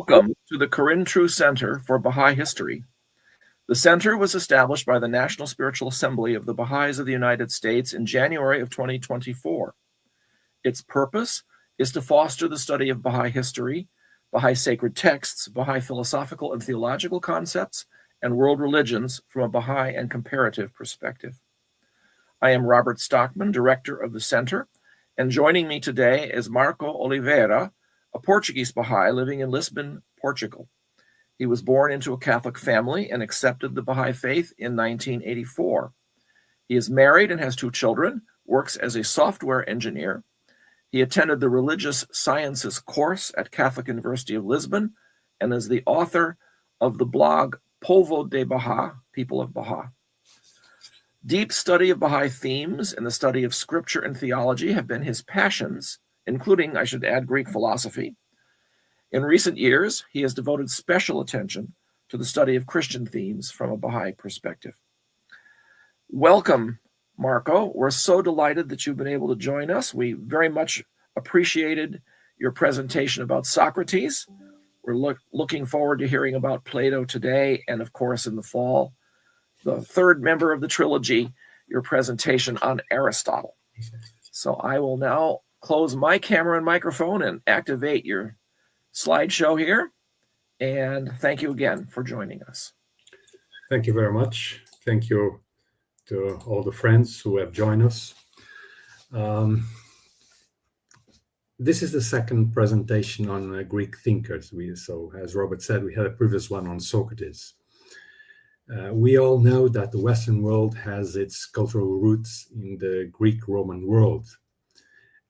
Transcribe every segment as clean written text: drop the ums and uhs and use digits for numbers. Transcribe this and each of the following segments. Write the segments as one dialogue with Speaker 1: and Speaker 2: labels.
Speaker 1: Welcome to the Corinne Center for Baha'i History. The center was established by the National Spiritual Assembly of the Baha'is of the United States in January of 2024. Its purpose is to foster the study of Baha'i history, Baha'i sacred texts, Baha'i philosophical and theological concepts, and world religions from a Baha'i and comparative perspective. I am Robert Stockman, director of the center, and joining me today is Marco Oliveira, a Portuguese Baha'i living in Lisbon, Portugal. He was born into a Catholic family and accepted the Bahá'í Faith in 1984. He is married and has 2 children, works as a software engineer. He attended the Religious Sciences course at Catholic University of Lisbon and is the author of the blog Povo de Bahá, People of Baha. Deep study of Baha'i themes and the study of scripture and theology have been his passions, including, I should add, Greek philosophy. In recent years, he has devoted special attention to the study of Christian themes from a Baha'i perspective. Welcome, Marco. We're so delighted that you've been able to join us. We very much appreciated your presentation about Socrates. We're looking forward to hearing about Plato today, and of course, in the fall, the third member of the trilogy, your presentation on Aristotle. So I will now close my camera and microphone and activate your slideshow here. And thank you again for joining us.
Speaker 2: Thank you very much. Thank you to all the friends who have joined us. This is the second presentation on Greek thinkers. So as Robert said, we had a previous one on Socrates. We all know that the Western world has its cultural roots in the Greek-Roman world.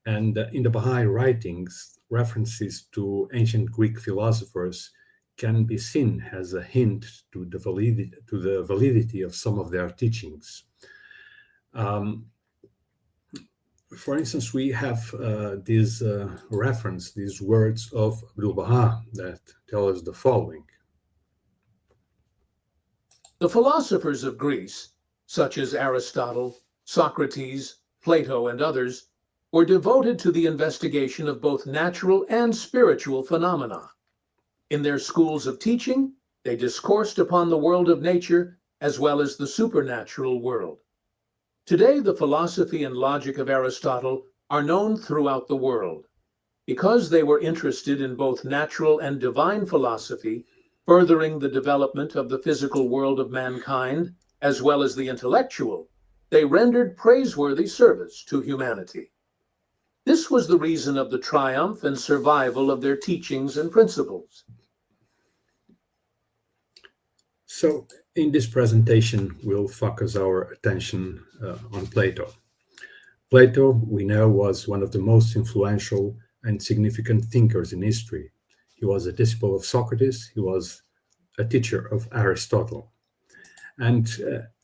Speaker 2: And in the Baha'i writings, references to ancient Greek philosophers can be seen as a hint to the validity of some of their teachings. For instance, we have these words of Abdu'l-Bahá that tell us the following.
Speaker 3: The philosophers of Greece, such as Aristotle, Socrates, Plato, and others, were devoted to the investigation of both natural and spiritual phenomena. In their schools of teaching, they discoursed upon the world of nature as well as the supernatural world. Today, the philosophy and logic of Aristotle are known throughout the world. Because they were interested in both natural and divine philosophy, furthering the development of the physical world of mankind, as well as the intellectual, they rendered praiseworthy service to humanity. This was the reason of the triumph and survival of their teachings and principles.
Speaker 2: So, in this presentation, we'll focus our attention on Plato. Plato, we know, was one of the most influential and significant thinkers in history. He was a disciple of Socrates. He was a teacher of Aristotle. And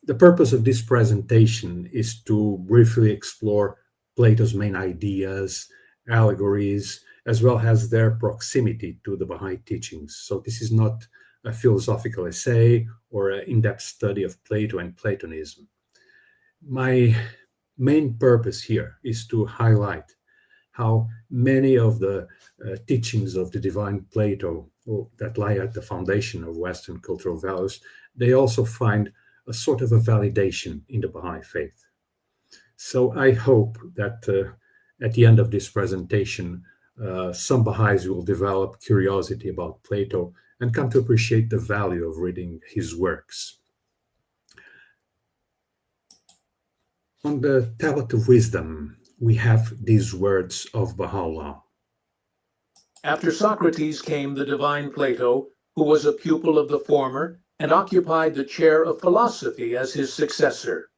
Speaker 2: the purpose of this presentation is to briefly explore Plato's main ideas, allegories, as well as their proximity to the Baha'i teachings. So this is not a philosophical essay or an in-depth study of Plato and Platonism. My main purpose here is to highlight how many of the teachings of the divine Plato that lie at the foundation of Western cultural values, they also find a sort of a validation in the Baha'i faith. So I hope that at the end of this presentation, some Baha'is will develop curiosity about Plato and come to appreciate the value of reading his works. On the Tablet of Wisdom, we have these words of Baha'u'llah.
Speaker 3: After Socrates came the divine Plato, who was a pupil of the former and occupied the chair of philosophy as his successor.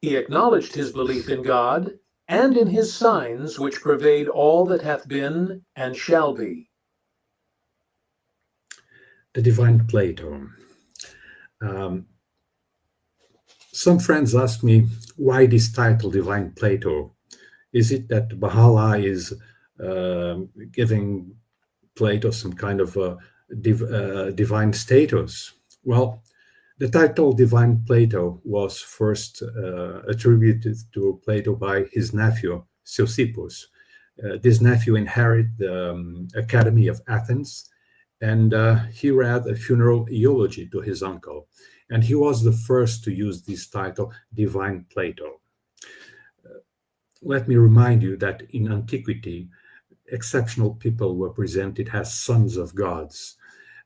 Speaker 3: He acknowledged his belief in God and in his signs which pervade all that hath been and shall be.
Speaker 2: The divine Plato. Some friends ask me, why this title, Divine Plato? Is it that Baha'u'llah is giving Plato some kind of divine status? Well, the title Divine Plato was first attributed to Plato by his nephew, Chrysippus. This nephew inherited the Academy of Athens and he read a funeral eulogy to his uncle, and he was the first to use this title, Divine Plato. Let me remind you that in antiquity, exceptional people were presented as sons of gods,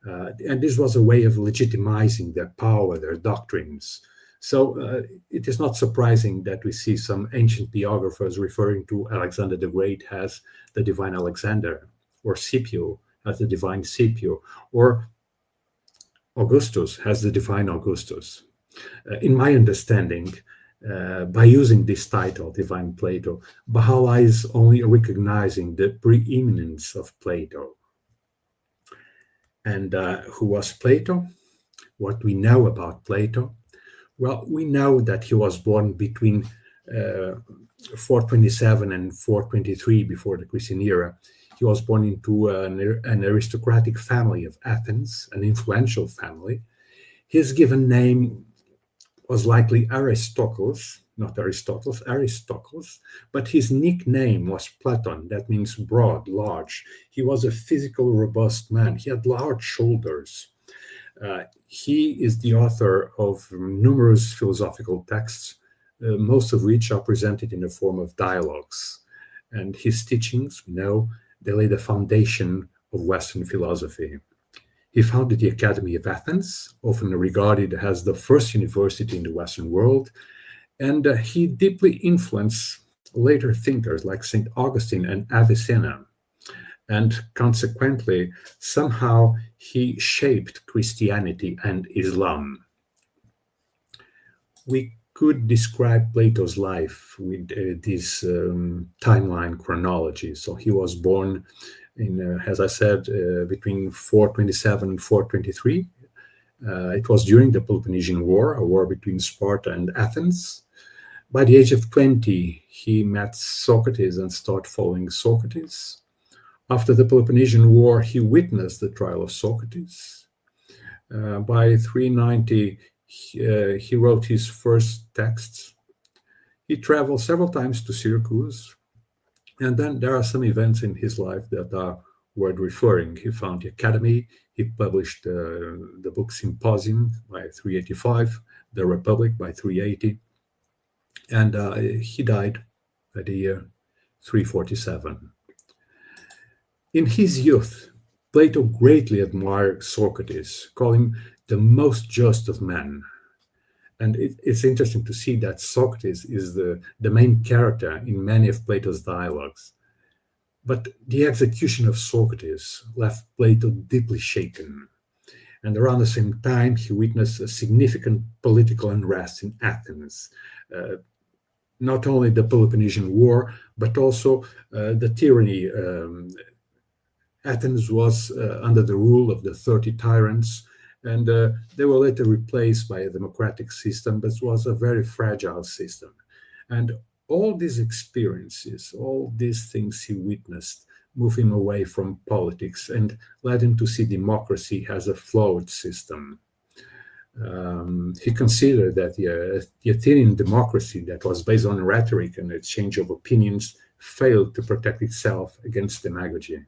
Speaker 2: and this was a way of legitimizing their power, their doctrines. So it is not surprising that we see some ancient biographers referring to Alexander the Great as the divine Alexander, or Scipio as the divine Scipio, or Augustus as the divine Augustus. In my understanding, by using this title, Divine Plato, Baha'u'llah is only recognizing the preeminence of Plato. And who was Plato? What we know about Plato? Well, we know that he was born between 427 and 423 before the Christian era. He was born into an aristocratic family of Athens, an influential family. His given name was likely Aristocles, not Aristotle, Aristocles, but his nickname was Platon. That means broad, large. He was a physical, robust man. He had large shoulders. He is the author of numerous philosophical texts, most of which are presented in the form of dialogues. And his teachings, we know, they lay the foundation of Western philosophy. He founded the Academy of Athens, often regarded as the first university in the Western world, and he deeply influenced later thinkers like St. Augustine and Avicenna. And consequently, somehow he shaped Christianity and Islam. We could describe Plato's life with this timeline chronology. So he was born in, as I said, between 427 and 423. It was during the Peloponnesian War, a war between Sparta and Athens. By the age of 20, he met Socrates and started following Socrates. After the Peloponnesian War, he witnessed the trial of Socrates. By 390, he wrote his first texts. He traveled several times to Syracuse. And then there are some events in his life that are worth referring. He founded the Academy. He published the book Symposium by 385, The Republic by 380. And he died at the year 347. In his youth, Plato greatly admired Socrates, calling him the most just of men. And it's interesting to see that Socrates is the main character in many of Plato's dialogues. But the execution of Socrates left Plato deeply shaken. And around the same time, he witnessed a significant political unrest in Athens. Not only the Peloponnesian War, but also the tyranny. Athens was under the rule of the 30 tyrants, and they were later replaced by a democratic system, but it was a very fragile system. And all these experiences, all these things he witnessed, moved him away from politics and led him to see democracy as a flawed system. He considered that the Athenian democracy that was based on rhetoric and exchange of opinions failed to protect itself against demagogy.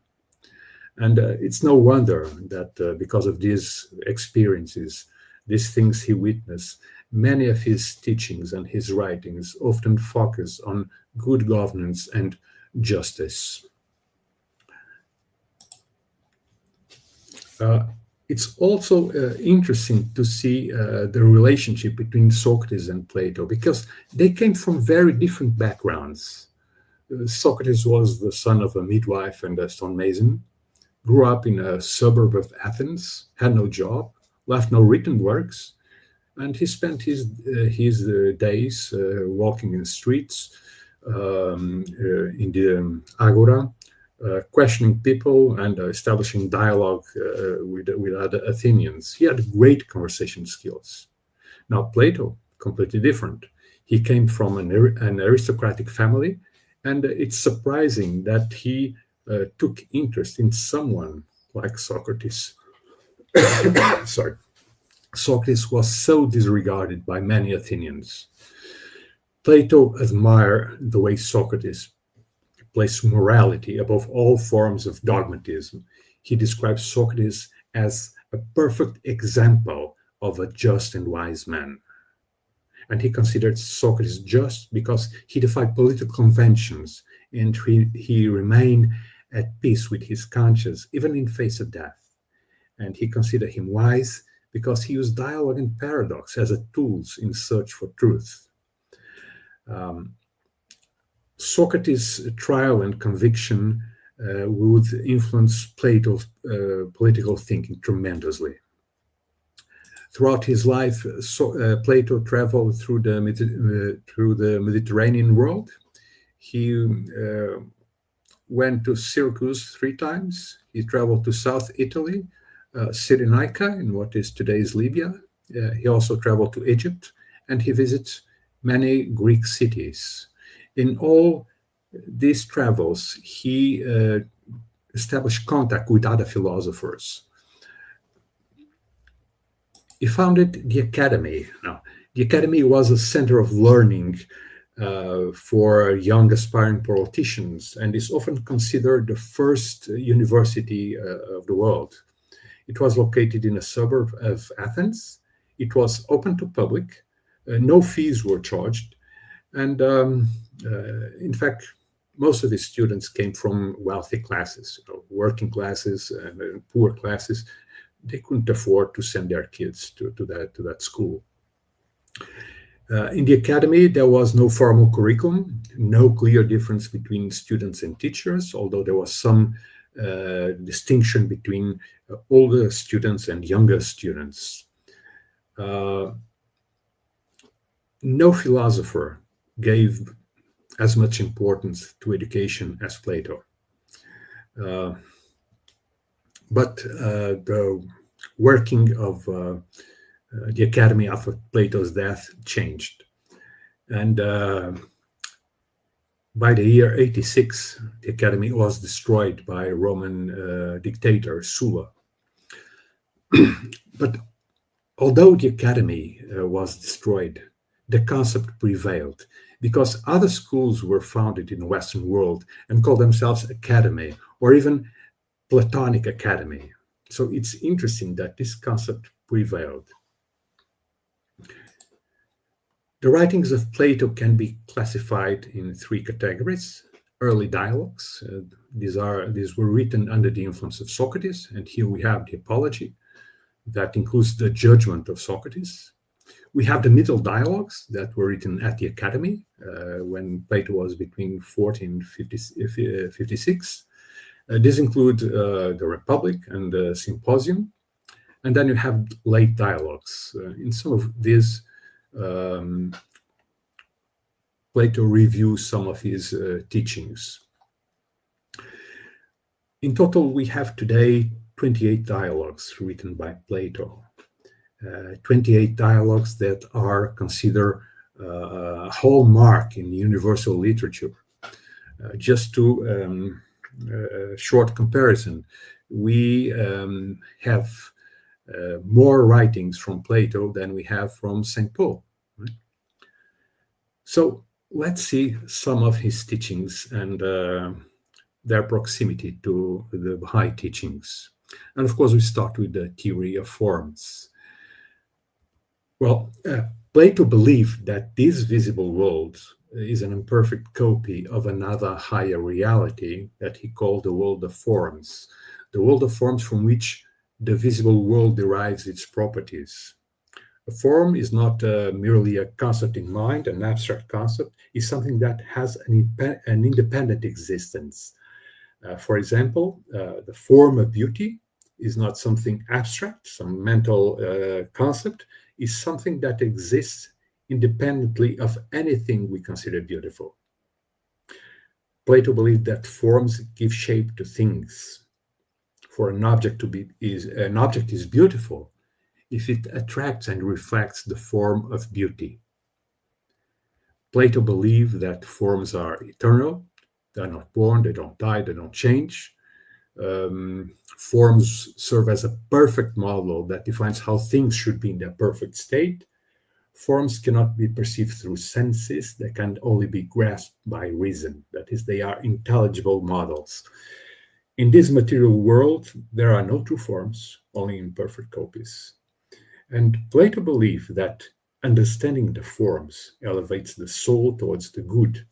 Speaker 2: And it's no wonder that because of these experiences, these things he witnessed, many of his teachings and his writings often focus on good governance and justice. It's also interesting to see the relationship between Socrates and Plato, because they came from very different backgrounds. Socrates was the son of a midwife and a stonemason, grew up in a suburb of Athens, had no job, left no written works, and he spent his days walking in the streets, in the agora, questioning people and establishing dialogue with other Athenians. He had great conversation skills. Now, Plato, completely different. He came from an aristocratic family, and it's surprising that he took interest in someone like Socrates. Sorry. Socrates was so disregarded by many Athenians. Plato admired the way Socrates placed morality above all forms of dogmatism. He describes Socrates as a perfect example of a just and wise man. And he considered Socrates just because he defied political conventions and he remained at peace with his conscience, even in face of death. And he considered him wise because he used dialogue and paradox as tools in search for truth. Socrates' trial and conviction would influence Plato's political thinking tremendously. Throughout his life, Plato traveled through the Mediterranean world. He went to Syracuse 3 times. He traveled to South Italy, Cyrenaica, in what is today's Libya. He also traveled to Egypt, and he visits many Greek cities. In all these travels, he established contact with other philosophers. He founded the Academy. Now, the Academy was a center of learning for young aspiring politicians and is often considered the first university of the world. It was located in a suburb of Athens. It was open to public. No fees were charged. And in fact, most of the students came from wealthy classes, working classes and poor classes. They couldn't afford to send their kids to that school. In the academy, there was no formal curriculum, no clear difference between students and teachers, although there was some distinction between older students and younger students. No philosopher gave as much importance to education as Plato. But the working of the academy after Plato's death changed. And by the year 86, the academy was destroyed by Roman dictator Sulla. But although the academy was destroyed, the concept prevailed because other schools were founded in the Western world and called themselves academy or even Platonic academy. So it's interesting that this concept prevailed. The writings of Plato can be classified in 3 categories. Early dialogues. These were written under the influence of Socrates, and here we have the Apology. That includes the judgment of Socrates. We have the middle dialogues that were written at the academy when Plato was between 40 and 56. These include the Republic and the Symposium. And then you have late dialogues. In some of these, Plato reviews some of his teachings. In total, we have today 28 dialogues written by Plato. 28 dialogues that are considered a hallmark in universal literature. Just to short comparison, we have more writings from Plato than we have from St. Paul. Right? So let's see some of his teachings and their proximity to the Bahá'í teachings. And of course, we start with the theory of forms. Well, Plato believed that this visible world is an imperfect copy of another higher reality that he called the world of forms, the world of forms from which the visible world derives its properties. A form is not merely a concept in mind, an abstract concept. It's something that has an independent existence. For example, the form of beauty is not something abstract, some mental concept. Is something that exists independently of anything we consider beautiful. Plato believed that forms give shape to things. For an object is beautiful if it attracts and reflects the form of beauty. Plato believed that forms are eternal. They're not born, they don't die, they don't change. Forms serve as a perfect model that defines how things should be in their perfect state. Forms cannot be perceived through senses. They can only be grasped by reason. That is, they are intelligible models. In this material world, there are no true forms, only imperfect copies. And Plato believed that understanding the forms elevates the soul towards the good.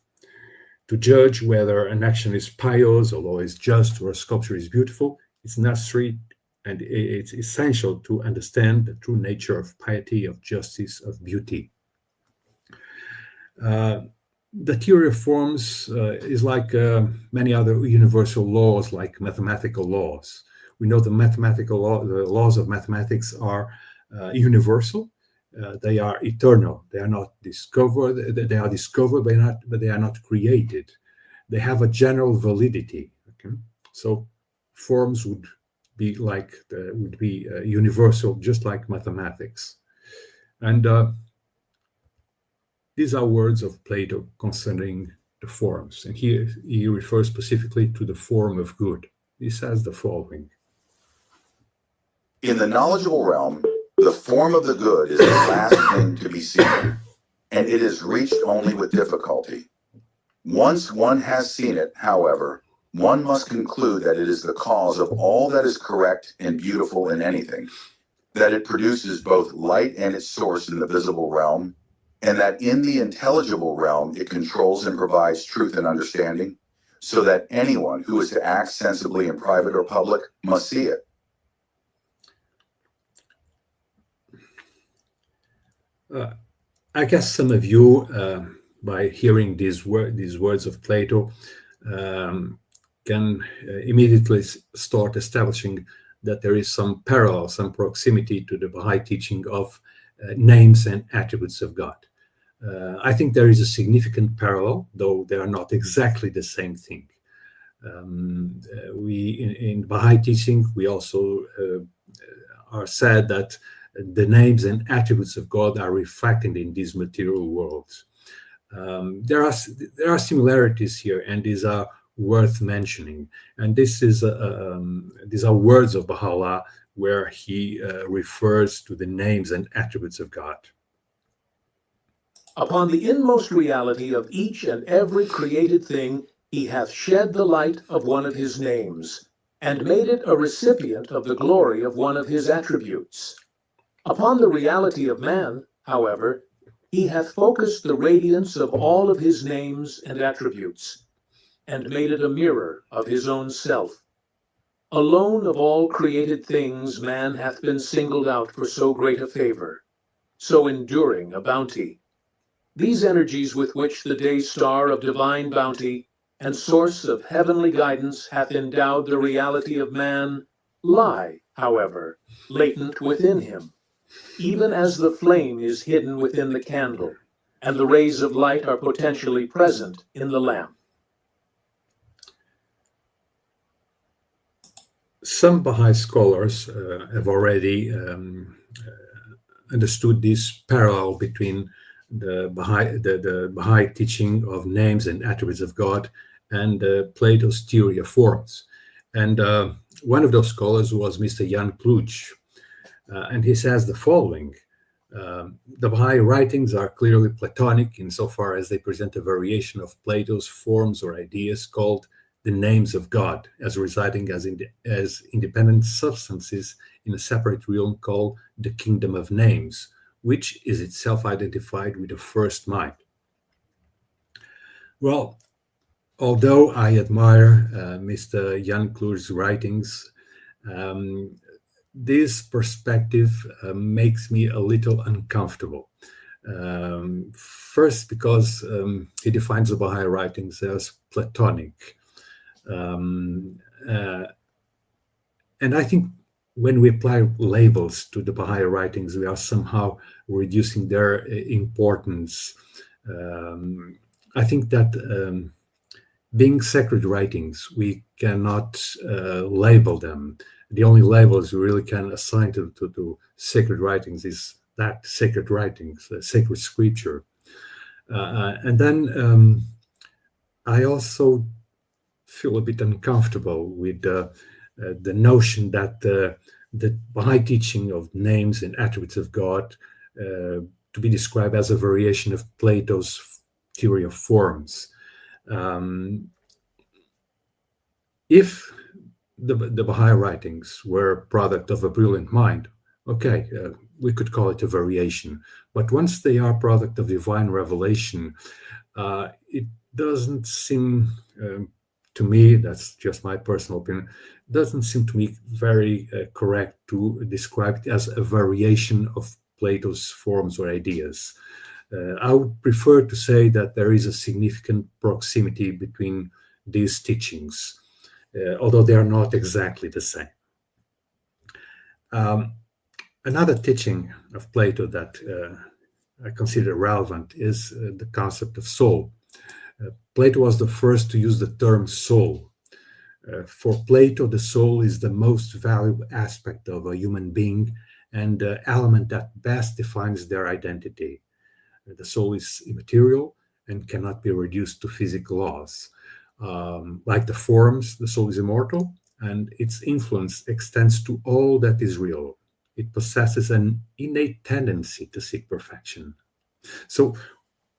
Speaker 2: To judge whether an action is pious, a law is just, or a sculpture is beautiful, it's necessary and it's essential to understand the true nature of piety, of justice, of beauty. The theory of forms is like many other universal laws, like mathematical laws. We know the laws of mathematics are universal. They are eternal. They are not discovered. They are discovered, but they are not created. They have a general validity. Okay? So forms would be universal, just like mathematics. And these are words of Plato concerning the forms. And here he refers specifically to the form of good. He says the following.
Speaker 4: In the knowledgeable realm, the form of the good is the last thing to be seen, and it is reached only with difficulty. Once one has seen it, however, one must conclude that it is the cause of all that is correct and beautiful in anything, that it produces both light and its source in the visible realm, and that in the intelligible realm it controls and provides truth and understanding, so that anyone who is to act sensibly in private or public must see it.
Speaker 2: I guess some of you, by hearing these words of Plato, can immediately start establishing that there is some parallel, some proximity to the Bahá'í teaching of names and attributes of God. I think there is a significant parallel, though they are not exactly the same thing. In Bahá'í teaching, we also are said that the names and attributes of God are reflected in these material worlds. There are similarities here, and these are worth mentioning. And these are words of Baha'u'llah where he refers to the names and attributes of God.
Speaker 3: Upon the inmost reality of each and every created thing, he hath shed the light of one of his names, and made it a recipient of the glory of one of his attributes. Upon the reality of man, however, he hath focused the radiance of all of his names and attributes, and made it a mirror of his own self. Alone of all created things, man hath been singled out for so great a favor, so enduring a bounty. These energies with which the day star of divine bounty and source of heavenly guidance hath endowed the reality of man lie, however, latent within him, even as the flame is hidden within the candle, and the rays of light are potentially present in the lamp.
Speaker 2: Some Bahá'í scholars have already understood this parallel between the Bahá'í teaching of names and attributes of God and Plato's theory of forms. And one of those scholars was Mr. Jan Kluge. And he says the following: the Bahá'í writings are clearly Platonic insofar as they present a variation of Plato's forms or ideas called the names of God, as residing as independent substances in a separate realm called the kingdom of names, which is itself identified with the first mind. Well, although I admire Mr. Jan Kluge's writings, this perspective makes me a little uncomfortable. First, because he defines the Bahá'í writings as Platonic. And I think when we apply labels to the Bahá'í writings, we are somehow reducing their importance. I think that being sacred writings, we cannot label them. The only labels we really can assign to sacred writings is that sacred writings, sacred scripture. And then I also feel a bit uncomfortable with the notion that the Bahá'í teaching of names and attributes of God to be described as a variation of Plato's theory of forms. If the Baha'i writings were a product of a brilliant mind. Okay, we could call it a variation. But once they are product of divine revelation, it doesn't seem to me, that's just my personal opinion, doesn't seem to me very correct to describe it as a variation of Plato's forms or ideas. I would prefer to say that there is a significant proximity between these teachings, although they are not exactly the same. Another teaching of Plato that I consider relevant is the concept of soul. Plato was the first to use the term soul. For Plato, the soul is the most valuable aspect of a human being and the element that best defines their identity. The soul is immaterial and cannot be reduced to physical laws. Like the forms, the soul is immortal, and its influence extends to all that is real. It possesses an innate tendency to seek perfection. So,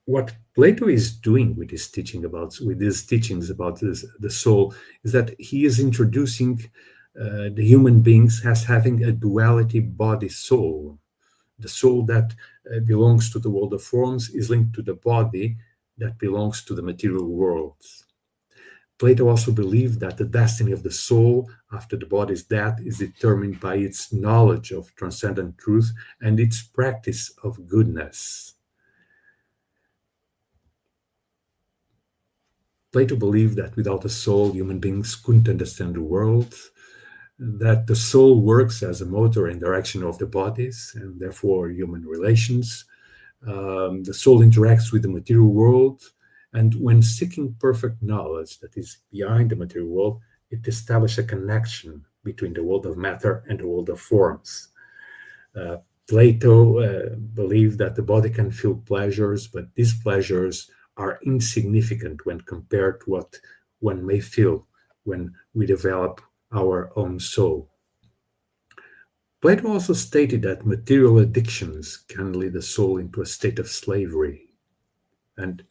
Speaker 2: what Plato is doing with his teachings about the soul is that he is introducing the human beings as having a duality body-soul. The soul that belongs to the world of forms is linked to the body that belongs to the material world. Plato also believed that the destiny of the soul after the body's death is determined by its knowledge of transcendent truth and its practice of goodness. Plato believed that without a soul, human beings couldn't understand the world, that the soul works as a motor in direction of the bodies and therefore human relations. The soul interacts with the material world, and when seeking perfect knowledge that is behind the material world, it establishes a connection between the world of matter and the world of forms. Plato believed that the body can feel pleasures, but these pleasures are insignificant when compared to what one may feel when we develop our own soul. Plato also stated that material addictions can lead the soul into a state of slavery. And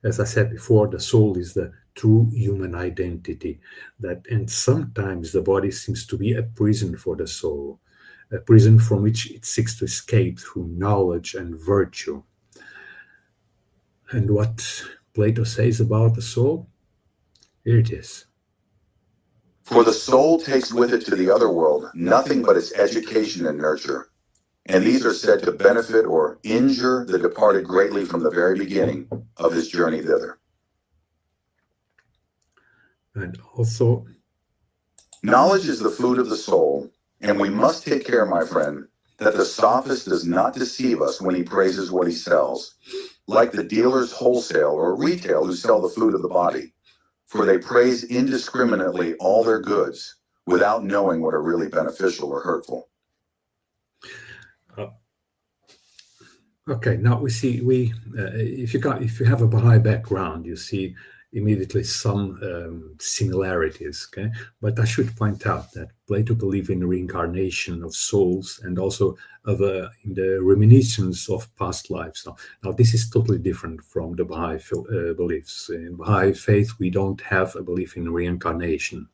Speaker 2: as I said before, the soul is the true human identity, and sometimes the body seems to be a prison for the soul, a prison from which it seeks to escape through knowledge and virtue. And what Plato says about the soul? Here it is.
Speaker 4: For the soul takes with it to the other world nothing but its education and nurture, and these are said to benefit or injure the departed greatly from the very beginning of his journey thither.
Speaker 2: And also,
Speaker 4: knowledge is the food of the soul, and we must take care, my friend, that the sophist does not deceive us when he praises what he sells, like the dealers wholesale or retail who sell the food of the body, for they praise indiscriminately all their goods without knowing what are really beneficial or hurtful.
Speaker 2: Okay, now if you have a Baha'i background, you see immediately some similarities. Okay, but I should point out that Plato believed in the reincarnation of souls and also in the reminiscence of past lives. Now this is totally different from the Baha'i beliefs. In Baha'i faith, we don't have a belief in reincarnation.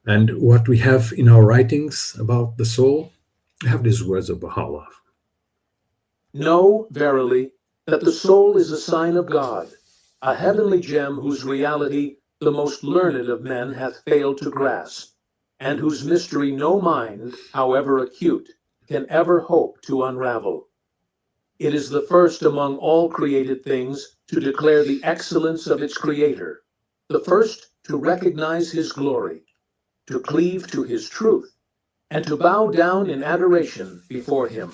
Speaker 2: And what we have in our writings about the soul, we have these words of Baha'u'llah.
Speaker 3: Know, verily, that the soul is a sign of God, a heavenly gem whose reality the most learned of men hath failed to grasp, and whose mystery no mind, however acute, can ever hope to unravel. It is the first among all created things to declare the excellence of its Creator, the first to recognize His glory, to cleave to His truth, and to bow down in adoration before Him.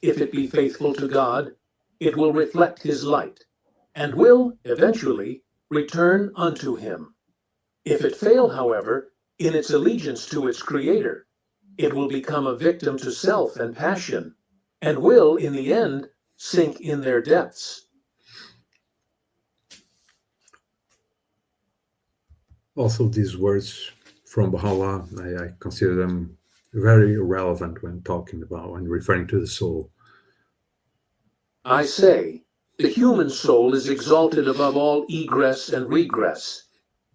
Speaker 3: If it be faithful to God, it will reflect His light, and will, eventually, return unto Him. If it fail, however, in its allegiance to its Creator, it will become a victim to self and passion, and will, in the end, sink in their depths.
Speaker 2: Also, these words from Baha'u'llah, I consider them very relevant when referring to the soul.
Speaker 3: I say, the human soul is exalted above all egress and regress.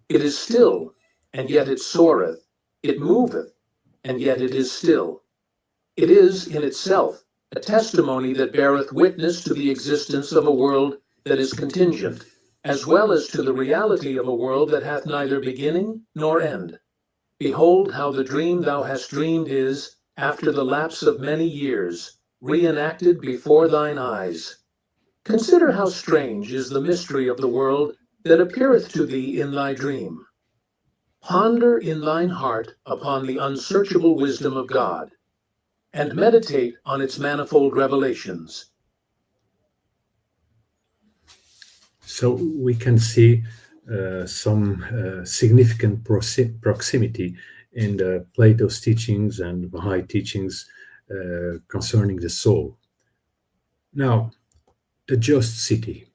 Speaker 3: It is still, and yet it soareth. It moveth, and yet it is still. It is in itself a testimony that beareth witness to the existence of a world that is contingent, as well as to the reality of a world that hath neither beginning nor end. Behold how the dream thou hast dreamed is, after the lapse of many years, reenacted before thine eyes. Consider how strange is the mystery of the world that appeareth to thee in thy dream. Ponder in thine heart upon the unsearchable wisdom of God, and meditate on its manifold revelations.
Speaker 2: So we can see some significant proximity in Plato's teachings and Bahá'í teachings concerning the soul. Now, the just city.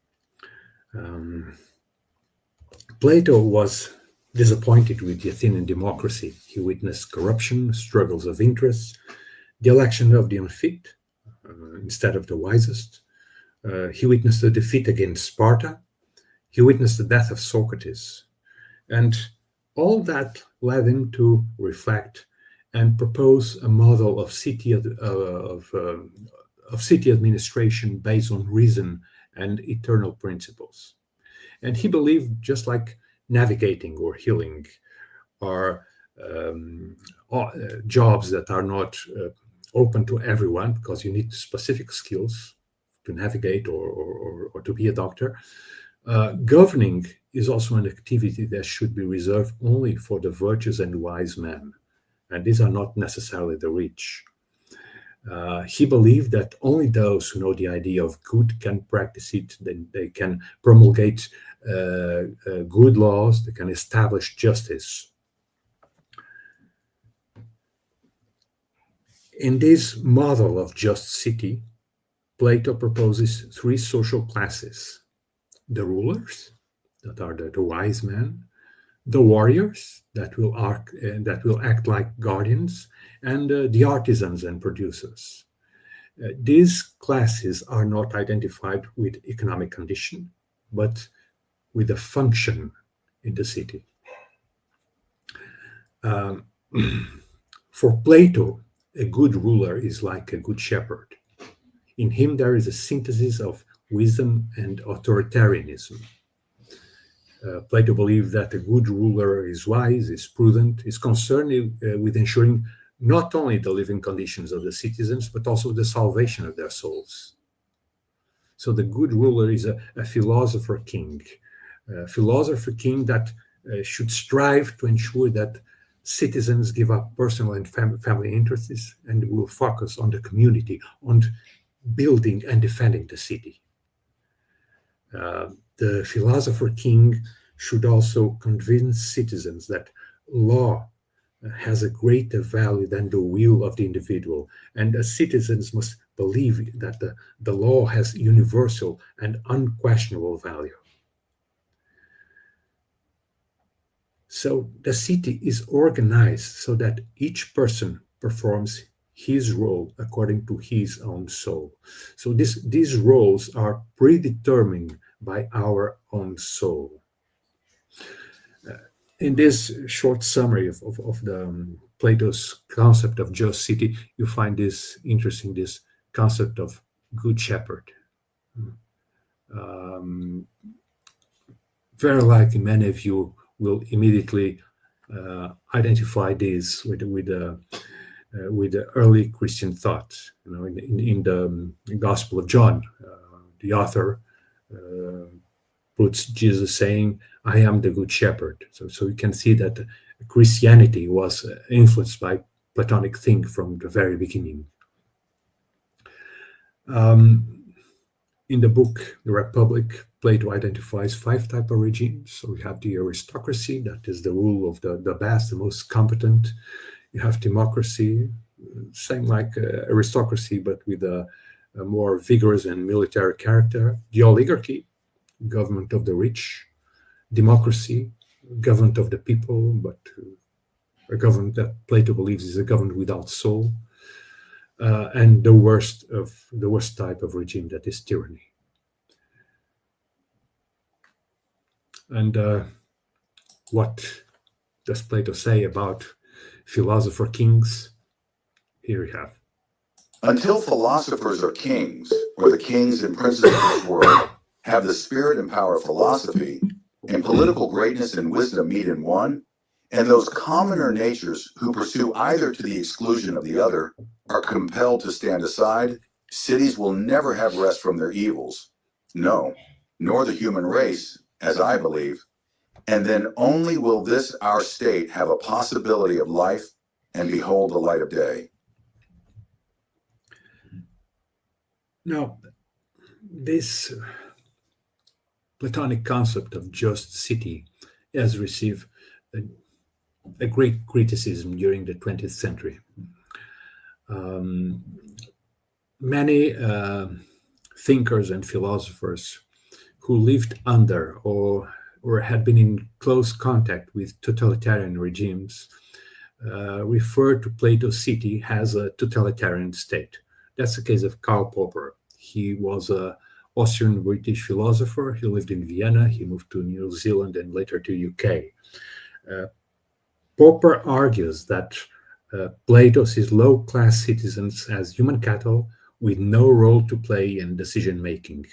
Speaker 2: Plato was disappointed with the Athenian democracy. He witnessed corruption, struggles of interests, the election of the unfit instead of the wisest. He witnessed the defeat against Sparta. He witnessed the death of Socrates. And all that led him to reflect and propose a model of city administration based on reason and eternal principles. And he believed just like navigating or healing are jobs that are not open to everyone, because you need specific skills to navigate or to be a doctor. Governing is also an activity that should be reserved only for the virtuous and wise men, and these are not necessarily the rich. He believed that only those who know the idea of good can practice it, then they can promulgate good laws, they can establish justice. In this model of just city, Plato proposes three social classes: the rulers, that are the wise men, the warriors, that will act like guardians, and the artisans and producers. These classes are not identified with economic condition, but with a function in the city. For Plato, a good ruler is like a good shepherd. In him there is a synthesis of wisdom and authoritarianism. Plato believed that a good ruler is wise, is prudent, is concerned with ensuring not only the living conditions of the citizens, but also the salvation of their souls. So the good ruler is a philosopher king that should strive to ensure that citizens give up personal and family interests and will focus on the community, on building and defending the city. The philosopher king should also convince citizens that law has a greater value than the will of the individual, and the citizens must believe that the law has universal and unquestionable value. So the city is organized so that each person performs his role according to his own soul. So these roles are predetermined by our own soul. In this short summary of the Plato's concept of just city, you find this interesting, this concept of good shepherd. Very likely many of you will immediately identify this with the early Christian thought. In the Gospel of John, the author puts Jesus saying, "I am the good shepherd." So you can see that Christianity was influenced by Platonic thinking from the very beginning. In the book, The Republic, Plato identifies 5 types of regimes. So we have the aristocracy, that is the rule of the best, the most competent. You have democracy, same like aristocracy, but with a more vigorous and military character. The oligarchy, government of the rich. Democracy, government of the people, but a government that Plato believes is a government without soul. And the worst type of regime, that is tyranny. And what does Plato say about philosopher kings? Here we have.
Speaker 4: Until philosophers are kings, or the kings and princes of this world have the spirit and power of philosophy, and political greatness and wisdom meet in one, and those commoner natures who pursue either to the exclusion of the other are compelled to stand aside, cities will never have rest from their evils. No, nor the human race, as I believe. And then only will this our state have a possibility of life and behold the light of day.
Speaker 2: Now, this Platonic concept of just city has received a great criticism during the 20th century. Many thinkers and philosophers who lived under or had been in close contact with totalitarian regimes refer to Plato's city as a totalitarian state. That's the case of Karl Popper. He was an Austrian-British philosopher. He lived in Vienna. He moved to New Zealand and later to UK. Popper argues that Plato sees low-class citizens as human cattle with no role to play in decision-making.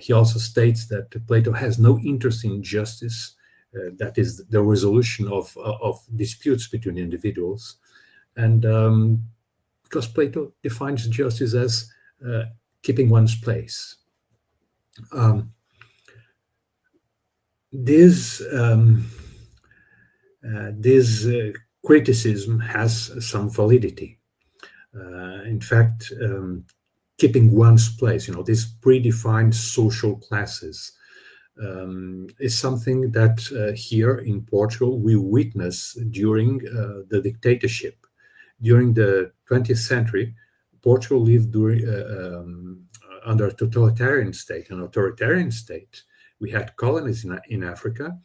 Speaker 2: He also states that Plato has no interest in justice, that is the resolution of disputes between individuals. And because Plato defines justice as keeping one's place. This criticism has some validity. In fact, keeping one's place, these predefined social classes, is something that here in Portugal we witness during the dictatorship. During the 20th century, Portugal lived under a totalitarian state, an authoritarian state. We had colonies in Africa,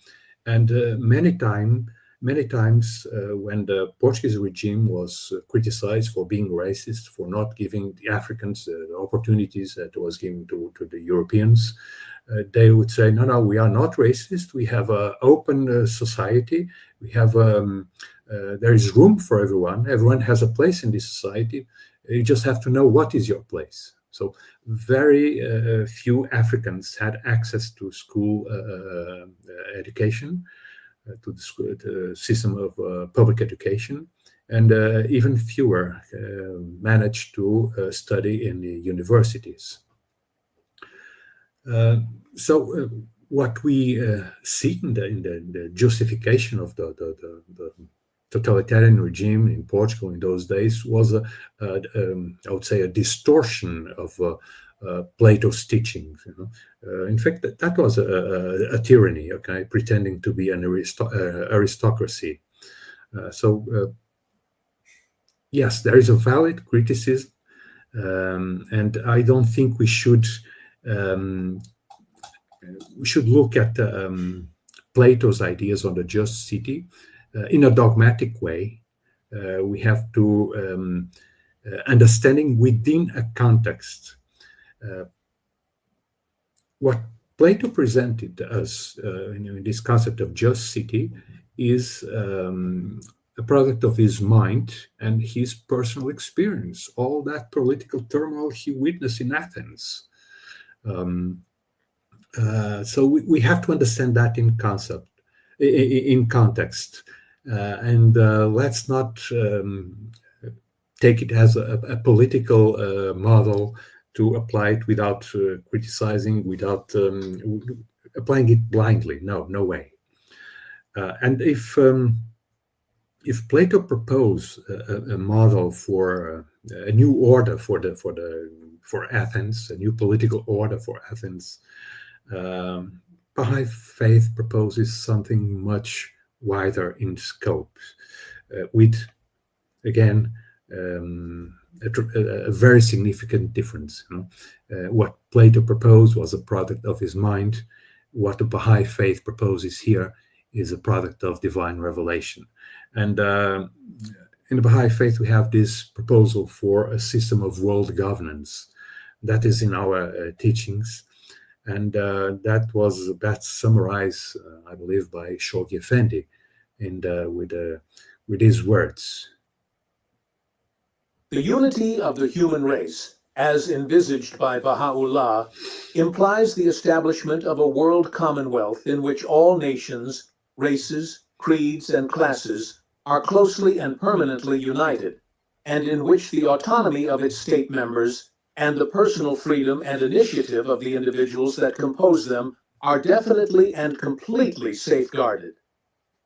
Speaker 2: and many times when the Portuguese regime was criticized for being racist, for not giving the Africans the opportunities that it was given to the Europeans, they would say, no, we are not racist. We have an open society. We have there is room for everyone. Everyone has a place in this society. You just have to know what is your place. So very few Africans had access to school education, to the system of public education, and even fewer managed to study in the universities. So what we see in the justification of the totalitarian regime in Portugal in those days was, I would say, a distortion of Plato's teachings. In fact, that was a tyranny, okay, pretending to be an aristocracy. So yes, there is a valid criticism, and I don't think we should look at Plato's ideas on the just city in a dogmatic way. We have to understanding within a context. What Plato presented to us in this concept of just city is a product of his mind and his personal experience, all that political turmoil he witnessed in Athens. So we have to understand that in context, and let's not take it as a political model to apply it without criticizing, without applying it blindly. No way. And if Plato proposed a model for a new order for Athens, a new political order for Athens, Bahá'í Faith proposes something much wider in scope, with, again, a very significant difference. What Plato proposed was a product of his mind. What the Bahá'í Faith proposes here is a product of divine revelation. And in the Bahá'í Faith, we have this proposal for a system of world governance. That is in our teachings. And that's summarized, I believe, by Shoghi Effendi. and with his words.
Speaker 3: The unity of the human race, as envisaged by Baha'u'llah, implies the establishment of a world commonwealth in which all nations, races, creeds, and classes are closely and permanently united, and in which the autonomy of its state members and the personal freedom and initiative of the individuals that compose them are definitely and completely safeguarded.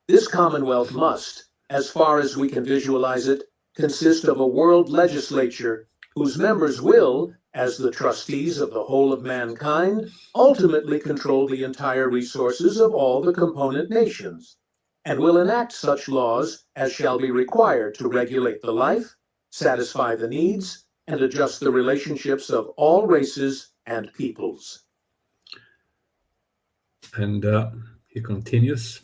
Speaker 3: This commonwealth must, as far as we can visualize it, consist of a world legislature whose members will, as the trustees of the whole of mankind, ultimately control the entire resources of all the component nations, and will enact such laws as shall be required to regulate the life, satisfy the needs, and adjust the relationships of all races and peoples.
Speaker 2: And he continues.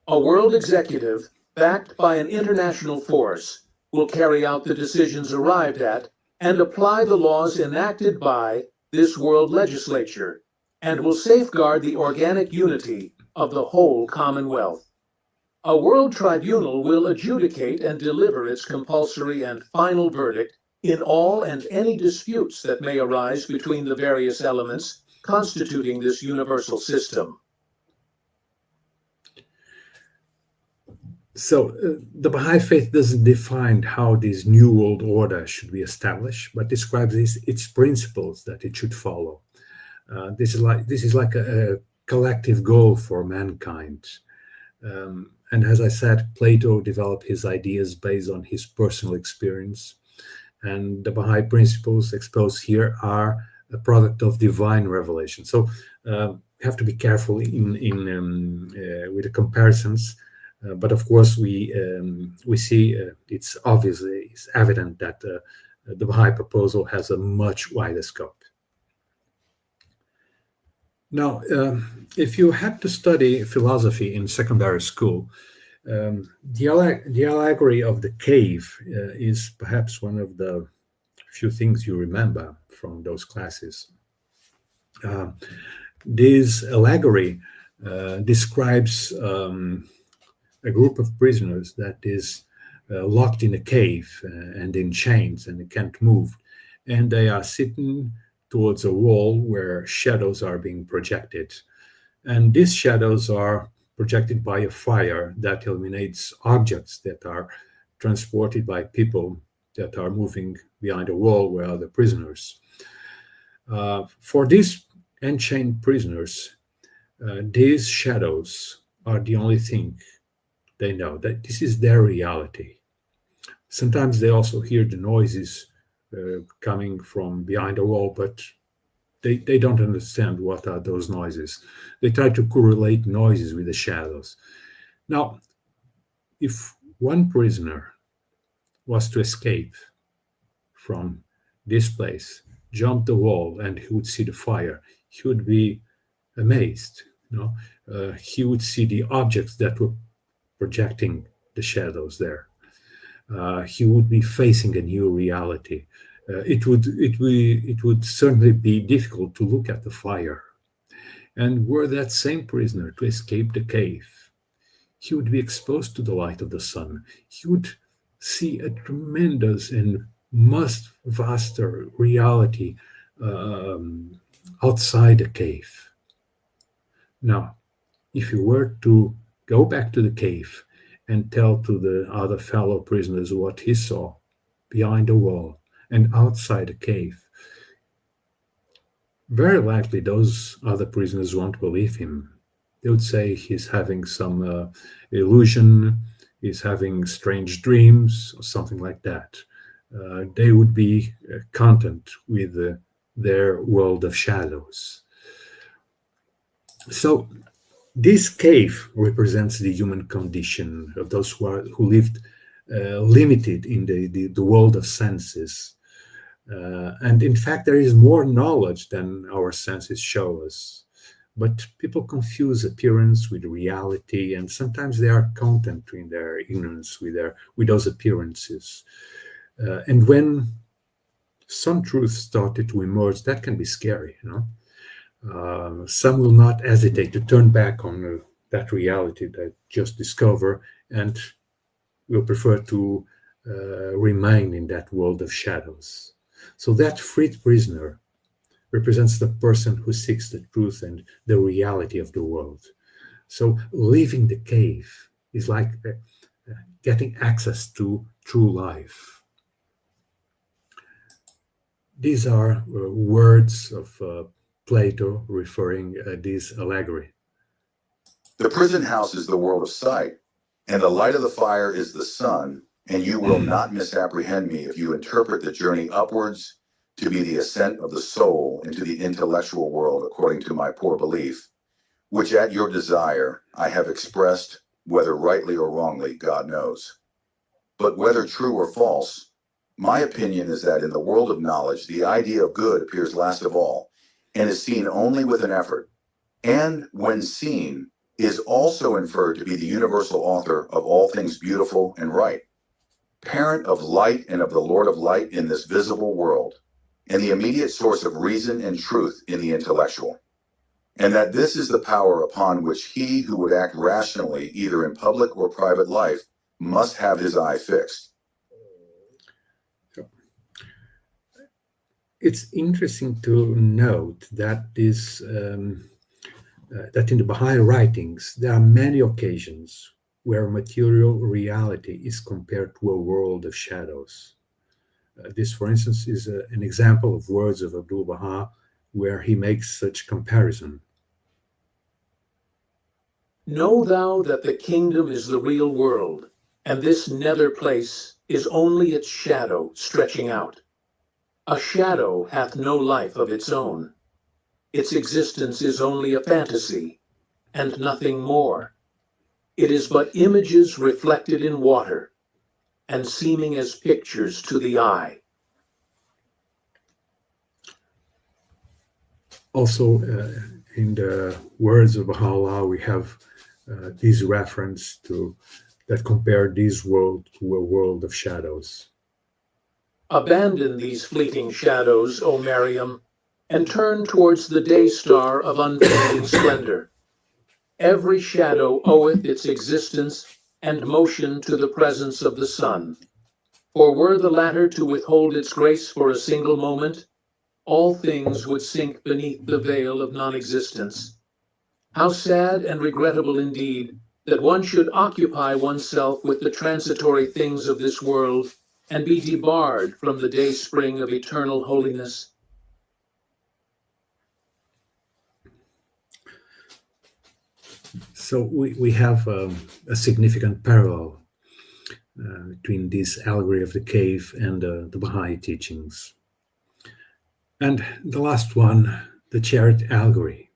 Speaker 3: A world executive, backed by an international force, will carry out the decisions arrived at and apply the laws enacted by this world legislature, and will safeguard the organic unity of the whole Commonwealth. A world tribunal will adjudicate and deliver its compulsory and final verdict in all and any disputes that may arise between the various elements constituting this universal system.
Speaker 2: So the Baha'i Faith doesn't define how this new world order should be established, but describes its principles that it should follow. This is like a collective goal for mankind. And as I said, Plato developed his ideas based on his personal experience. And the Baha'i principles exposed here are a product of divine revelation. So we have to be careful with the comparisons. But of course, we see it's evident that the Baha'i proposal has a much wider scope. Now, if you had to study philosophy in secondary school, the allegory of the cave is perhaps one of the few things you remember from those classes. This allegory describes a group of prisoners that is locked in a cave and in chains and can't move. And they are sitting towards a wall where shadows are being projected. And these shadows are projected by a fire that illuminates objects that are transported by people that are moving behind a wall where are the prisoners. For these enchained prisoners, these shadows are the only thing they know, that this is their reality. Sometimes they also hear the noises coming from behind a wall, but they don't understand what are those noises. They try to correlate noises with the shadows. Now, if one prisoner was to escape from this place, jump the wall, and he would see the fire, he would be amazed. He would see the objects that were projecting the shadows there. He would be facing a new reality. It would certainly be difficult to look at the fire. And were that same prisoner to escape the cave, he would be exposed to the light of the sun. He would see a tremendous and much vaster reality outside the cave. Now, if you were to go back to the cave and tell to the other fellow prisoners what he saw behind the wall and outside the cave, very likely those other prisoners won't believe him. They would say he's having some illusion, he's having strange dreams, or something like that. They would be content with their world of shadows. So this cave represents the human condition of those who lived limited in the world of senses. And in fact, there is more knowledge than our senses show us. But people confuse appearance with reality, and sometimes they are content in their ignorance with those appearances. And when some truths started to emerge, that can be scary, Some will not hesitate to turn back on that reality that just discover, and will prefer to remain in that world of shadows. So that freed prisoner represents the person who seeks the truth and the reality of the world. So leaving the cave is like getting access to true life. These are words of Plato referring this allegory.
Speaker 4: The prison house is the world of sight, and the light of the fire is the sun, and you will not misapprehend me if you interpret the journey upwards to be the ascent of the soul into the intellectual world according to my poor belief, which at your desire I have expressed, whether rightly or wrongly, God knows. But whether true or false, my opinion is that in the world of knowledge, the idea of good appears last of all, and is seen only with an effort, and when seen, is also inferred to be the universal author of all things beautiful and right, parent of light and of the Lord of light in this visible world, and the immediate source of reason and truth in the intellectual, and that this is the power upon which he who would act rationally, either in public or private life, must have his eye fixed.
Speaker 2: It's interesting to note that that in the Bahá'í writings, there are many occasions where material reality is compared to a world of shadows. This, for instance, is an example of words of Abdu'l-Bahá where he makes such comparison.
Speaker 3: Know thou that the kingdom is the real world, and this nether place is only its shadow stretching out. A shadow hath no life of its own. Its existence is only a fantasy, and nothing more. It is but images reflected in water, and seeming as pictures to the eye.
Speaker 2: Also, in the words of Baha'u'llah, we have this reference to that compare this world to a world of shadows.
Speaker 3: Abandon these fleeting shadows, O Miriam, and turn towards the day star of unfading splendor. Every shadow oweth its existence and motion to the presence of the sun. For were the latter to withhold its grace for a single moment, all things would sink beneath the veil of non-existence. How sad and regrettable indeed that one should occupy oneself with the transitory things of this world and be debarred from the day spring of eternal holiness.
Speaker 2: So we have a significant parallel between this allegory of the cave and the Bahá'í teachings. And the last one, the chariot allegory.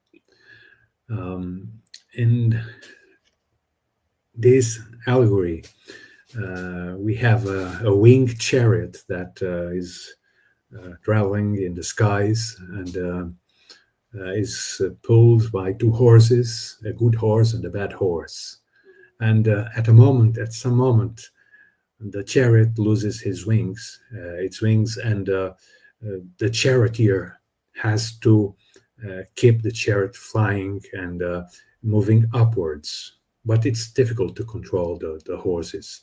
Speaker 2: In this allegory, we have a winged chariot that is traveling in the skies and is pulled by two horses, a good horse and a bad horse. And at some moment, the chariot loses its wings, and the charioteer has to keep the chariot flying and moving upwards. But it's difficult to control the horses.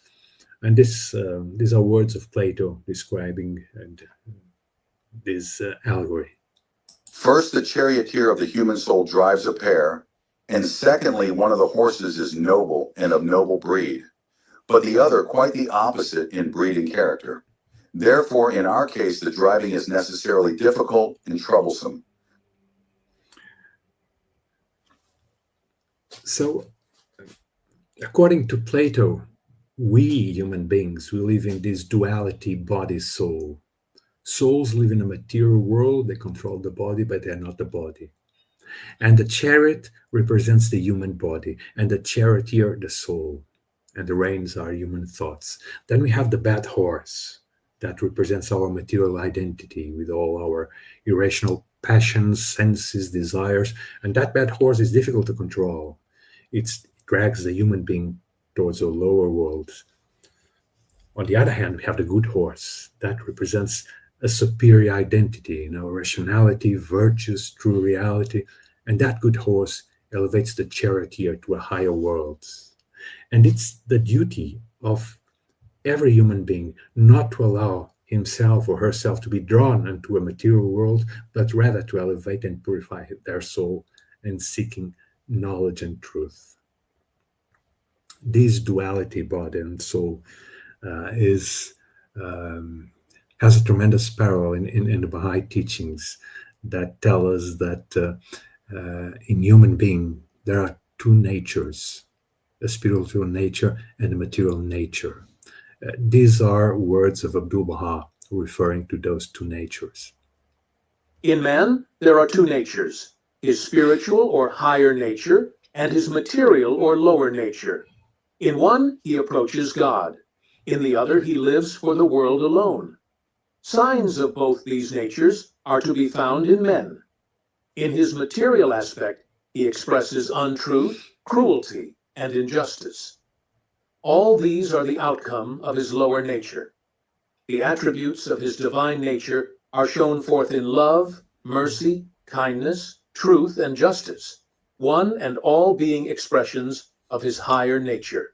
Speaker 2: And these are words of Plato describing this allegory.
Speaker 4: First, the charioteer of the human soul drives a pair, and secondly, one of the horses is noble and of noble breed, but the other quite the opposite in breed and character. Therefore, in our case, the driving is necessarily difficult and troublesome.
Speaker 2: So, according to Plato, we human beings, we live in this duality body-soul. Souls live in a material world, they control the body, but they're not the body. And the chariot represents the human body, and the charioteer, the soul, and the reins are human thoughts. Then we have the bad horse, that represents our material identity with all our irrational passions, senses, desires, and that bad horse is difficult to control. It drags the human being towards a lower world. On the other hand, we have the good horse, that represents a superior identity, rationality, virtues, true reality, and that good horse elevates the charioteer to a higher world. And it's the duty of every human being not to allow himself or herself to be drawn into a material world, but rather to elevate and purify their soul in seeking knowledge and truth. This duality, body and soul, has a tremendous parallel in the Baha'i teachings that tell us that in human being there are two natures, a spiritual nature and a material nature. These are words of Abdu'l-Bahá referring to those two natures.
Speaker 3: In man, there are two natures, his spiritual or higher nature and his material or lower nature. In one, he approaches God. In the other, he lives for the world alone. Signs of both these natures are to be found in men. In his material aspect, he expresses untruth, cruelty, and injustice. All these are the outcome of his lower nature. The attributes of his divine nature are shown forth in love, mercy, kindness, truth, and justice, one and all being expressions of his higher nature.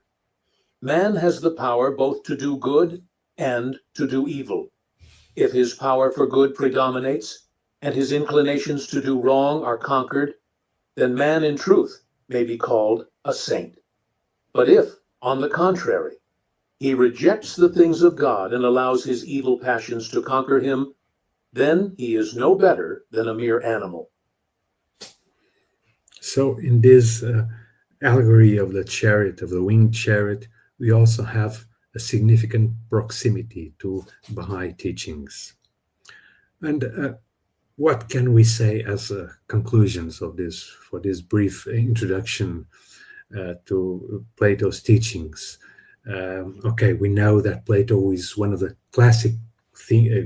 Speaker 3: Man has the power both to do good and to do evil. If his power for good predominates, and his inclinations to do wrong are conquered, then man in truth may be called a saint. But if, on the contrary, he rejects the things of God and allows his evil passions to conquer him, then he is no better than a mere animal.
Speaker 2: So in this allegory of the chariot, of the winged chariot, we also have a significant proximity to Baha'i teachings. And what can we say as conclusions of this, for this brief introduction to Plato's teachings? Okay, we know that Plato is one of the classic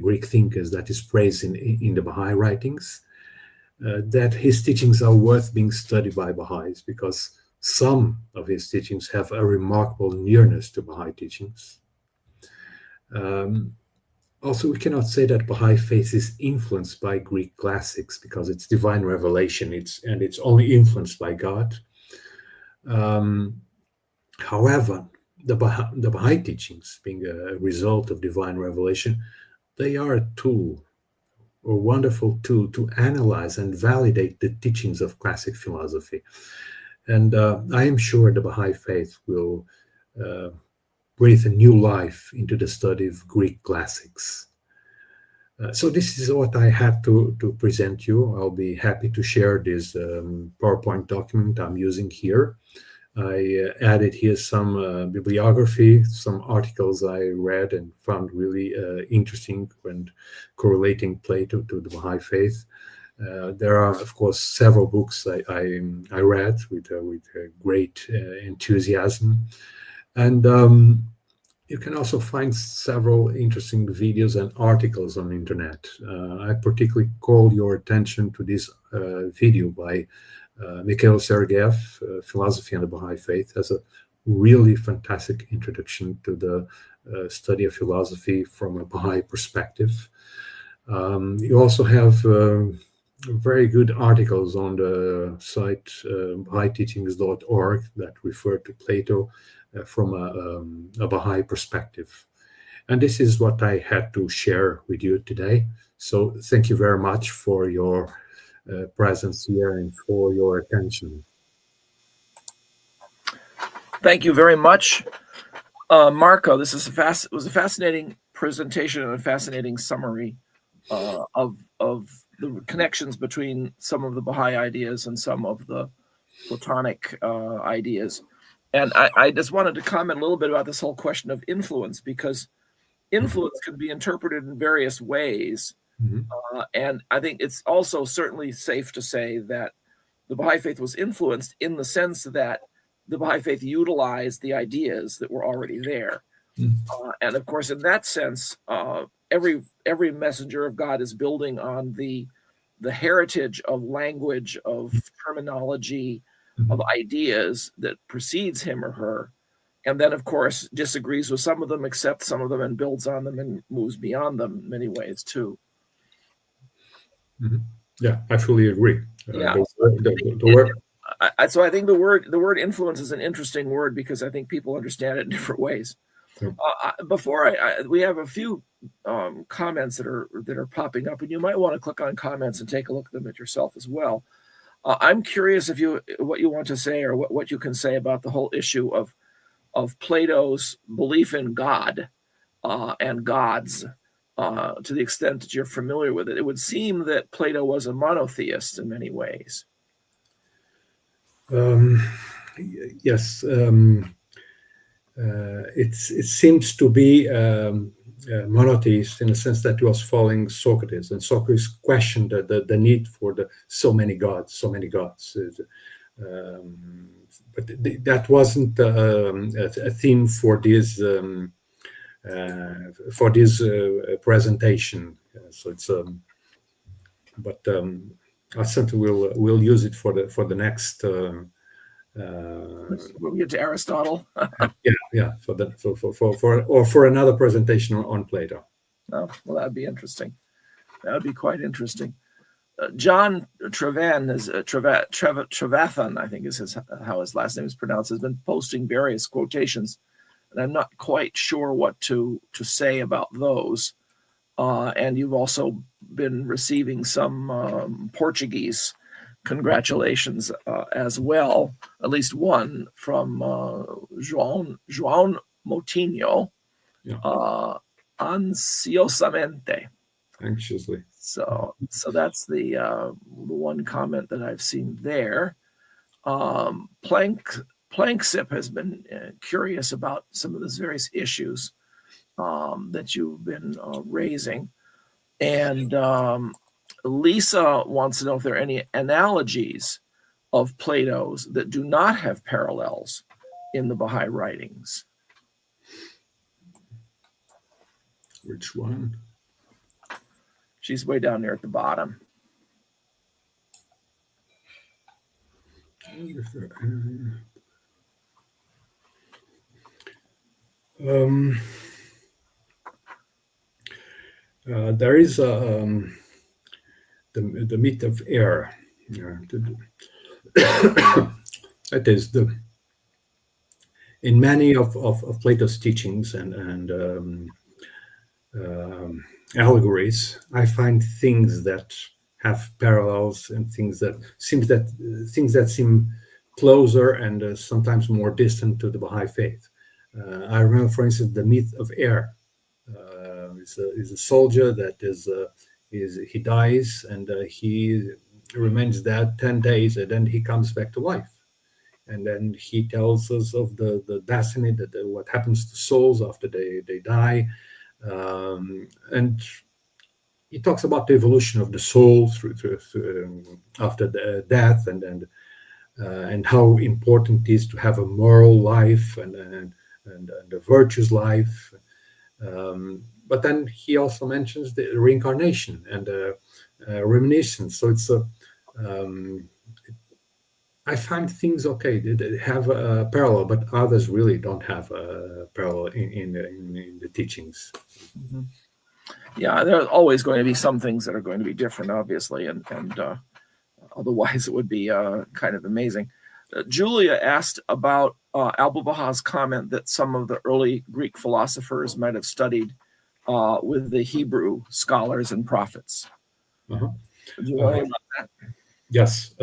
Speaker 2: Greek thinkers that is praised in the Baha'i writings, that his teachings are worth being studied by Baha'is because some of his teachings have a remarkable nearness to Baha'i teachings. Also, we cannot say that Baha'i faith is influenced by Greek classics because it's divine revelation, it's only influenced by God. However, the Baha'i teachings, being a result of divine revelation, they are a tool, a wonderful tool to analyze and validate the teachings of classic philosophy. And I am sure the Baha'i faith will breathe a new life into the study of Greek classics. So this is what I had to present you. I'll be happy to share this PowerPoint document I'm using here. I added here some bibliography, some articles I read and found really interesting when correlating Plato to the Baha'i faith. There are, of course, several books I read with great enthusiasm. And you can also find several interesting videos and articles on the internet. I particularly call your attention to this video by Mikhail Sergeyev, Philosophy and the Baha'i Faith, has a really fantastic introduction to the study of philosophy from a Baha'i perspective. You also have very good articles on the site BahaiTeachings.org that refer to Plato from a Baha'i perspective. And this is what I had to share with you today. So thank you very much for your presence here and for your attention.
Speaker 1: Thank you very much, Marco. This is was a fascinating presentation and a fascinating summary of the connections between some of the Baha'i ideas and some of the Platonic ideas. And I just wanted to comment a little bit about this whole question of influence, because influence can be interpreted in various ways.
Speaker 2: Mm-hmm.
Speaker 1: And I think it's also certainly safe to say that the Baha'i faith was influenced in the sense that the Baha'i faith utilized the ideas that were already there. Mm-hmm. And of course, in that sense, every messenger of God is building on the heritage of language, of terminology, mm-hmm. of ideas that precedes him or her. And then, of course, disagrees with some of them, accepts some of them, and builds on them and moves beyond them in many ways, too.
Speaker 2: Mm-hmm. Yeah, I fully agree.
Speaker 1: Yeah. So I think the word influence is an interesting word because I think people understand it in different ways.
Speaker 2: Sure.
Speaker 1: Before we have a few comments that are popping up, and you might want to click on comments and take a look at them at yourself as well. I'm curious what you want to say or what you can say about the whole issue of Plato's belief in God and gods. To the extent that you're familiar with it, it would seem that Plato was a monotheist in many ways.
Speaker 2: Yes, it seems to be monotheist in the sense that he was following Socrates, and Socrates questioned the need for so many gods. But that wasn't a theme for this presentation. So it's but I certainly will use it for the next.
Speaker 1: We'll get to Aristotle.
Speaker 2: for another presentation on Plato.
Speaker 1: Oh, well, that'd be interesting. That would be quite interesting. John Trevan Trevathan, I think is how his last name is pronounced, has been posting various quotations, and I'm not quite sure what to say about those. And you've also been receiving some Portuguese congratulations as well, at least one from João Moutinho, ansiosamente.
Speaker 2: Anxiously.
Speaker 1: So that's the one comment that I've seen there. Planksip has been curious about some of these various issues that you've been raising. And Lisa wants to know if there are any analogies of Plato's that do not have parallels in the Baha'i writings.
Speaker 2: Which one?
Speaker 1: She's way down there at the bottom.
Speaker 2: There is the myth of air. That is in many of Plato's teachings and allegories, I find things that have parallels and things that seem closer and sometimes more distant to the Bahá'í Faith. I remember, for instance, the myth of air. Is a soldier that he dies and he remains dead 10 days, and then he comes back to life, and then he tells us of the destiny that what happens to souls after they die, and he talks about the evolution of the soul through after the death, and how important it is to have a moral life and a virtuous life. But then he also mentions the reincarnation and reminiscence. So it's I find things okay. They have a parallel, but others really don't have a parallel in the teachings.
Speaker 1: Mm-hmm. Yeah, there are always going to be some things that are going to be different, obviously, and otherwise it would be kind of amazing. Julia asked about Abdu'l-Bahá's comment that some of the early Greek philosophers might have studied with the Hebrew scholars and prophets.
Speaker 2: Uh-huh.
Speaker 1: Do you know anything about that?
Speaker 2: Yes.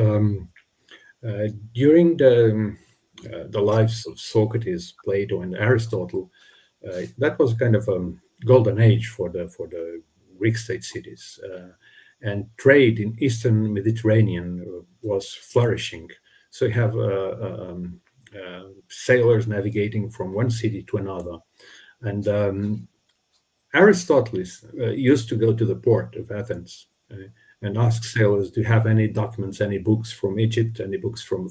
Speaker 2: During the lives of Socrates, Plato, and Aristotle, that was kind of a golden age for the Greek state cities, and trade in Eastern Mediterranean was flourishing. So you have sailors navigating from one city to another, and Aristotle used to go to the port of Athens and ask sailors, do you have any documents, any books from Egypt, any books from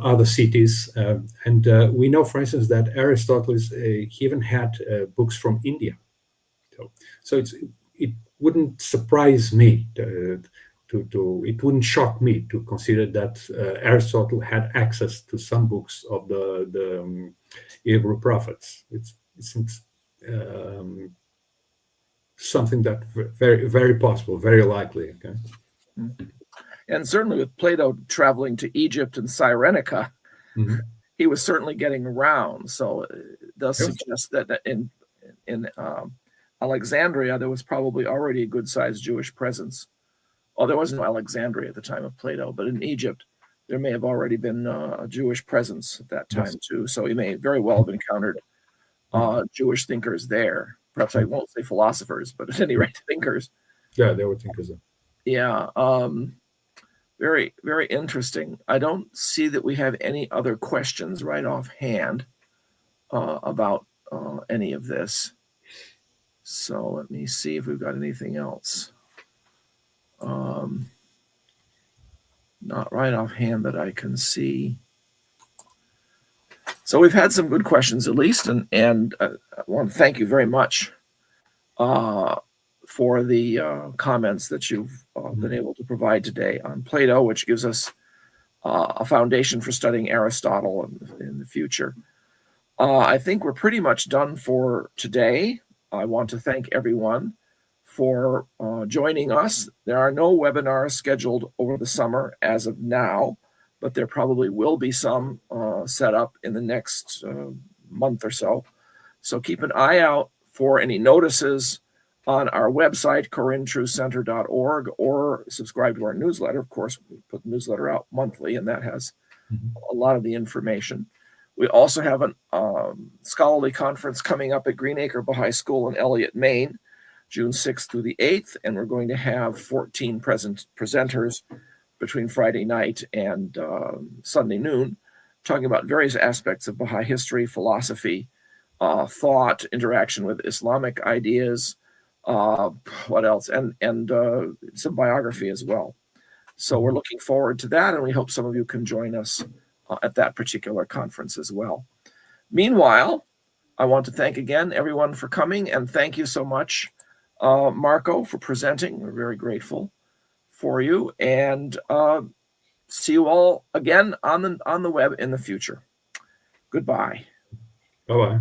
Speaker 2: other cities? And we know, for instance, that Aristotle he even had books from India. So it wouldn't surprise me it wouldn't shock me to consider that Aristotle had access to some books of the Hebrew prophets. It's something that very, very possible, very likely. Okay.
Speaker 1: And certainly with Plato traveling to Egypt and Cyrenaica,
Speaker 2: Mhm.
Speaker 1: he was certainly getting around. So it does suggest that in Alexandria, there was probably already a good-sized Jewish presence. Oh, there was no Alexandria at the time of Plato, but in Egypt, there may have already been a Jewish presence at that time too. So he may very well have encountered Jewish thinkers there. Perhaps I won't say philosophers, but at any rate, thinkers.
Speaker 2: Yeah, they were thinkers.
Speaker 1: Yeah, very, very interesting. I don't see that we have any other questions right offhand about any of this. So let me see if we've got anything else. Not right offhand that I can see. So we've had some good questions at least, and I want to thank you very much for the comments that you've been able to provide today on Plato, which gives us a foundation for studying Aristotle in the future. I think we're pretty much done for today. I want to thank everyone for joining us. There are no webinars scheduled over the summer as of now, but there probably will be some set up in the next month or so. So keep an eye out for any notices on our website, CorintTruthCenter.org, or subscribe to our newsletter. Of course, we put the newsletter out monthly, and that has a lot of the information. We also have a scholarly conference coming up at Greenacre Baha'i School in Elliott, Maine, June 6th through the 8th, and we're going to have 14 presenters between Friday night and Sunday noon, talking about various aspects of Baha'i history, philosophy, thought, interaction with Islamic ideas, what else, and some biography as well. So we're looking forward to that, and we hope some of you can join us at that particular conference as well. Meanwhile, I want to thank again everyone for coming, and thank you so much, Marco, for presenting. We're very grateful for you, and see you all again on the web in the future. Goodbye.
Speaker 2: Bye-bye.